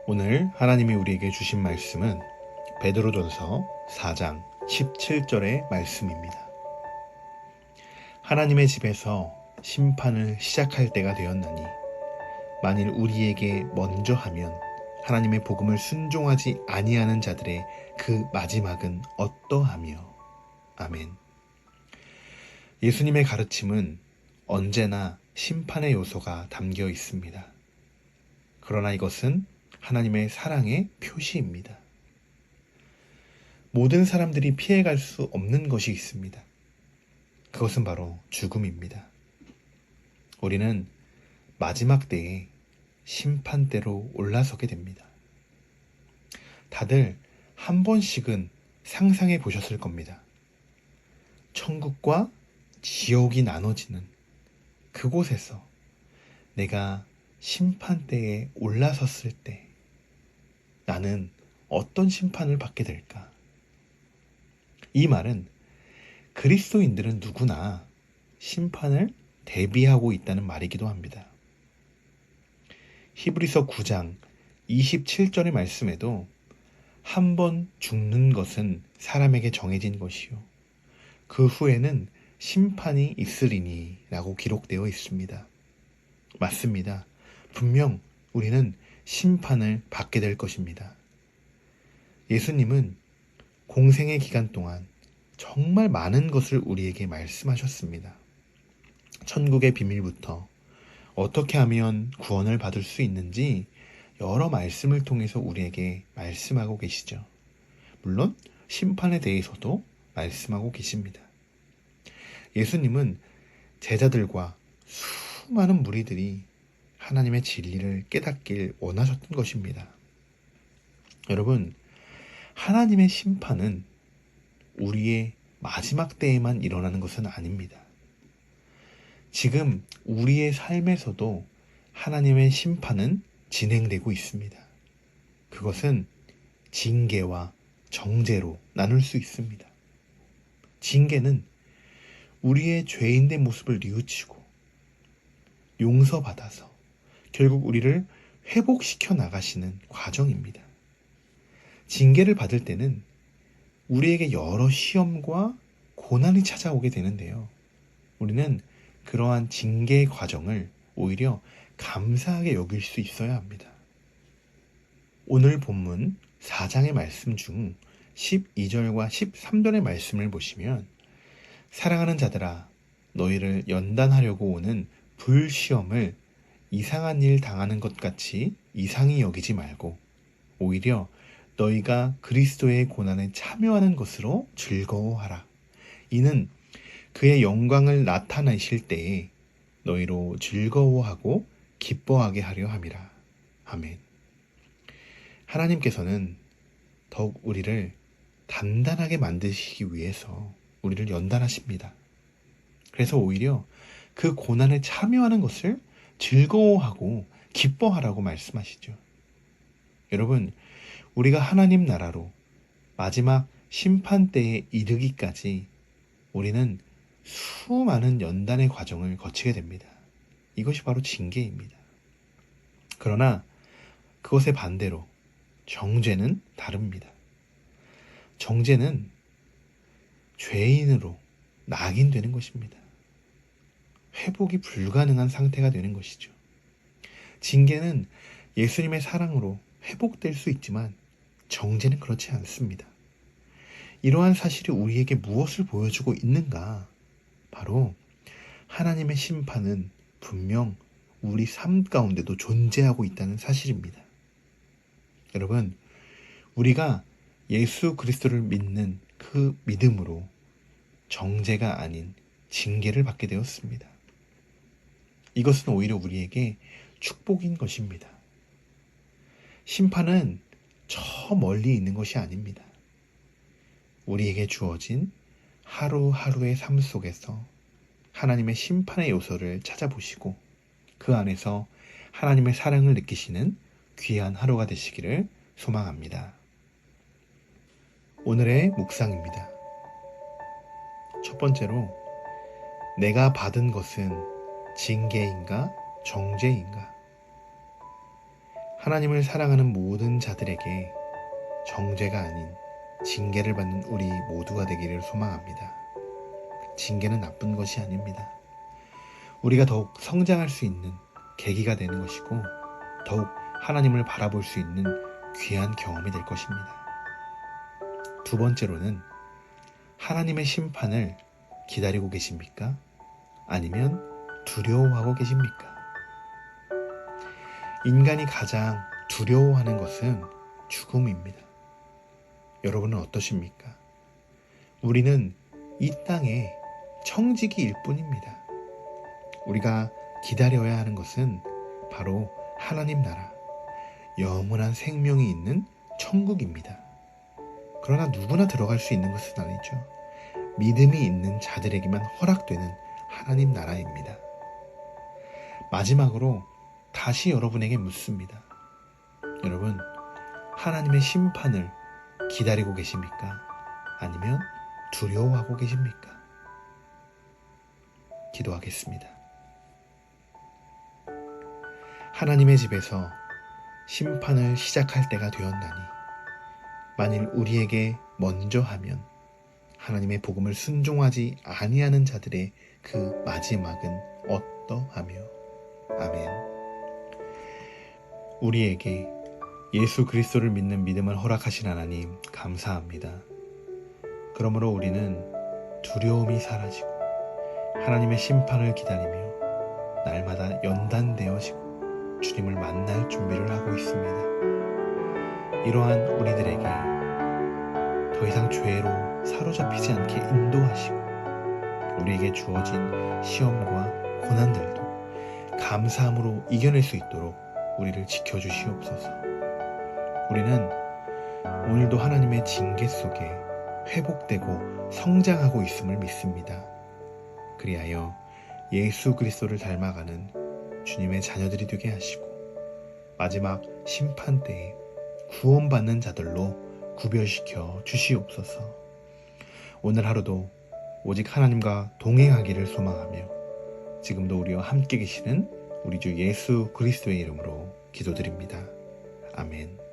오늘 하나님이 우리에게 주신 말씀은 베드로전서 4장 17절의 말씀입니다. 하나님의 집에서 심판을 시작할 때가 되었나니 만일 우리에게 먼저 하면 하나님의 복음을 순종하지 아니하는 자들의 그 마지막은 어떠하며. 아멘. 예수님의 가르침은 언제나 심판의 요소가 담겨 있습니다. 그러나 이것은 하나님의 사랑의 표시입니다. 모든 사람들이 피해갈 수 없는 것이 있습니다. 그것은 바로 죽음입니다. 우리는 마지막 때에 심판대로 올라서게 됩니다. 다들 한 번씩은 상상해 보셨을 겁니다. 천국과 지옥이 나눠지는 그곳에서 내가 심판대에 올라섰을 때 나는 어떤 심판을 받게 될까? 이 말은 그리스도인들은 누구나 심판을 대비하고 있다는 말이기도 합니다. 히브리서 9장 27절의 말씀에도 한 번 죽는 것은 사람에게 정해진 것이요 그 후에는 심판이 있으리니 라고 기록되어 있습니다. 맞습니다. 분명 우리는 심판을 받게 될 것입니다. 예수님은 공생의 기간 동안 정말 많은 것을 우리에게 말씀하셨습니다. 천국의 비밀부터 어떻게 하면 구원을 받을 수 있는지 여러 말씀을 통해서 우리에게 말씀하고 계시죠. 물론 심판에 대해서도 말씀하고 계십니다. 예수님은 제자들과 수많은 무리들이 하나님의 진리를 깨닫길 원하셨던 것입니다. 여러분, 하나님의 심판은 우리의 마지막 때에만 일어나는 것은 아닙니다. 지금 우리의 삶에서도 하나님의 심판은 진행되고 있습니다. 그것은 징계와 정죄로 나눌 수 있습니다. 징계는 우리의 죄인된 모습을 뉘우치고 용서받아서 결국 우리를 회복시켜 나가시는 과정입니다. 징계를 받을 때는 우리에게 여러 시험과 고난이 찾아오게 되는데요. 우리는 그러한 징계의 과정을 오히려 감사하게 여길 수 있어야 합니다. 오늘 본문 4장의 말씀 중 12절과 13절의 말씀을 보시면 사랑하는 자들아 너희를 연단하려고 오는 불시험을 이상한 일 당하는 것 같이 이상히 여기지 말고 오히려 너희가 그리스도의 고난에 참여하는 것으로 즐거워하라. 이는 그의 영광을 나타내실 때에 너희로 즐거워하고 기뻐하게 하려 함이라. 아멘. 하나님께서는 더욱 우리를 단단하게 만드시기 위해서 우리를 연단하십니다. 그래서 오히려 그 고난에 참여하는 것을 즐거워하고 기뻐하라고 말씀하시죠. 여러분, 우리가 하나님 나라로 마지막 심판 때에 이르기까지 우리는 수많은 연단의 과정을 거치게 됩니다. 이것이 바로 징계입니다. 그러나 그것의 반대로 정죄는 다릅니다. 정죄는 죄인으로 낙인되는 것입니다. 회복이 불가능한 상태가 되는 것이죠. 징계는 예수님의 사랑으로 회복될 수 있지만 정죄는 그렇지 않습니다. 이러한 사실이 우리에게 무엇을 보여주고 있는가? 바로 하나님의 심판은 분명 우리 삶 가운데도 존재하고 있다는 사실입니다. 여러분, 우리가 예수 그리스도를 믿는 그 믿음으로 정죄가 아닌 징계를 받게 되었습니다. 이것은 오히려 우리에게 축복인 것입니다. 심판은 저 멀리 있는 것이 아닙니다. 우리에게 주어진 하루하루의 삶 속에서 하나님의 심판의 요소를 찾아보시고 그 안에서 하나님의 사랑을 느끼시는 귀한 하루가 되시기를 소망합니다. 오늘의 묵상입니다. 첫 번째로, 내가 받은 것은 징계인가 정죄인가? 하나님을 사랑하는 모든 자들에게 정죄가 아닌 징계를 받는 우리 모두가 되기를 소망합니다. 징계는 나쁜 것이 아닙니다. 우리가 더욱 성장할 수 있는 계기가 되는 것이고 더욱 하나님을 바라볼 수 있는 귀한 경험이 될 것입니다. 두 번째로는 하나님의 심판을 기다리고 계십니까? 아니면 두려워하고 계십니까? 인간이 가장 두려워하는 것은 죽음입니다. 여러분은 어떠십니까? 우리는 이 땅에 청지기일 뿐입니다. 우리가 기다려야 하는 것은 바로 하나님 나라, 영원한 생명이 있는 천국입니다. 그러나 누구나 들어갈 수 있는 것은 아니죠. 믿음이 있는 자들에게만 허락되는 하나님 나라입니다. 마지막으로 다시 여러분에게 묻습니다. 여러분, 하나님의 심판을 기다리고 계십니까? 아니면 두려워하고 계십니까? 기도하겠습니다. 하나님의 집에서 심판을 시작할 때가 되었나니 만일 우리에게 먼저 하면 하나님의 복음을 순종하지 아니하는 자들의 그 마지막은 어떠하며. 아멘. 우리에게 예수 그리스도를 믿는 믿음을 허락하신 하나님 감사합니다. 그러므로 우리는 두려움이 사라지고 하나님의 심판을 기다리며 날마다 연단되어지고 주님을 만날 준비를 하고 있습니다. 이러한 우리들에게 더 이상 죄로 사로잡히지 않게 인도하시고 우리에게 주어진 시험과 고난들도 감사함으로 이겨낼 수 있도록 우리를 지켜주시옵소서. 우리는 오늘도 하나님의 징계 속에 회복되고 성장하고 있음을 믿습니다. 그리하여 예수 그리스도를 닮아가는 주님의 자녀들이 되게 하시고 마지막 심판 때에 구원받는 자들로 구별시켜 주시옵소서. 오늘 하루도 오직 하나님과 동행하기를 소망하며 지금도 우리와 함께 계시는 우리 주 예수 그리스도의 이름으로 기도드립니다. 아멘.